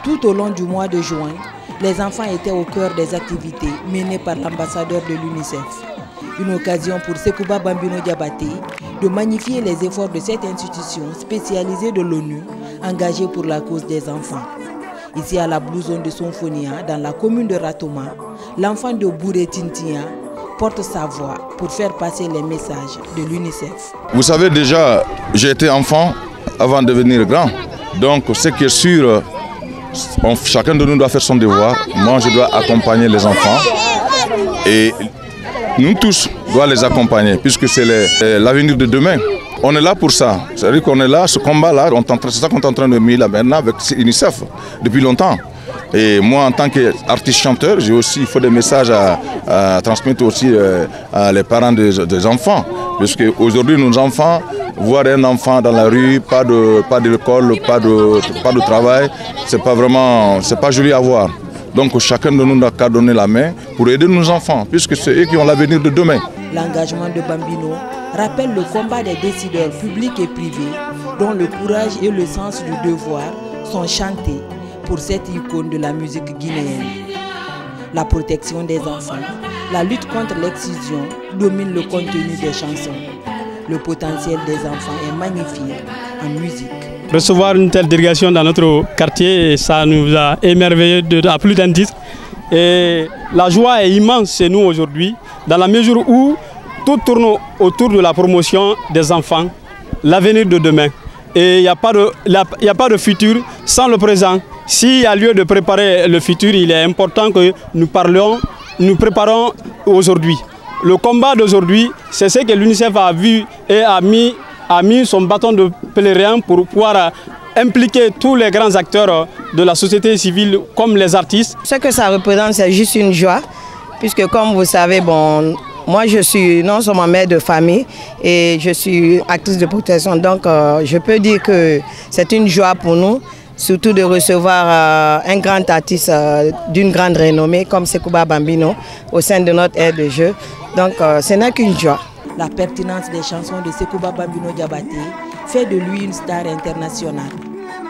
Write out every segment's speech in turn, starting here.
Tout au long du mois de juin, les enfants étaient au cœur des activités menées par l'ambassadeur de l'UNICEF. Une occasion pour Sekouba Bambino Diabaté de magnifier les efforts de cette institution spécialisée de l'ONU engagée pour la cause des enfants. Ici à la Blue Zone de Sonfonia, dans la commune de Ratoma, l'enfant de Bouré Tintia porte sa voix pour faire passer les messages de l'UNICEF. Vous savez déjà, j'ai été enfant avant de devenir grand. Donc ce qui est sûr, chacun de nous doit faire son devoir. Moi je dois accompagner les enfants et nous tous doivent les accompagner puisque c'est l'avenir de demain. On est là pour ça, c'est-à-dire qu'on est là, ce combat-là, c'est ça qu'on est en train de mener là maintenant avec l'UNICEF depuis longtemps. Et moi en tant qu'artiste-chanteur, j'ai aussi fait des messages à transmettre aussi à les parents des enfants. Parce qu'aujourd'hui nos enfants, voir un enfant dans la rue, pas d'école, pas de travail, c'est pas joli à voir. Donc chacun de nous n'a qu'à donner la main pour aider nos enfants, puisque c'est eux qui ont l'avenir de demain. L'engagement de Bambino rappelle le combat des décideurs publics et privés dont le courage et le sens du devoir sont chantés pour cette icône de la musique guinéenne. La protection des enfants, la lutte contre l'excision domine le contenu des chansons. Le potentiel des enfants est magnifié en musique. Recevoir une telle délégation dans notre quartier, ça nous a émerveillés à plus d'un titre. Et la joie est immense chez nous aujourd'hui, dans la mesure où tout tourne autour de la promotion des enfants, l'avenir de demain. Et il n'y a pas de futur sans le présent. S'il y a lieu de préparer le futur, il est important que nous préparons aujourd'hui. Le combat d'aujourd'hui, c'est ce que l'UNICEF a vu et a mis son bâton de pèlerin pour pouvoir impliquer tous les grands acteurs de la société civile comme les artistes. Ce que ça représente, c'est juste une joie, puisque comme vous savez, moi je suis non seulement mère de famille et je suis actrice de protection, donc je peux dire que c'est une joie pour nous, surtout de recevoir un grand artiste d'une grande renommée comme Sekouba Bambino au sein de notre aire de jeu. Donc ce n'est qu'une joie. La pertinence des chansons de Sekouba Bambino Diabaté fait de lui une star internationale.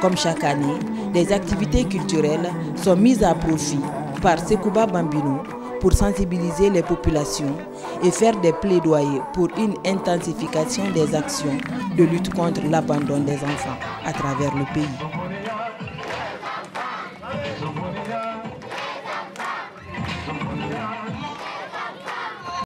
Comme chaque année, des activités culturelles sont mises à profit par Sekouba Bambino pour sensibiliser les populations et faire des plaidoyers pour une intensification des actions de lutte contre l'abandon des enfants à travers le pays.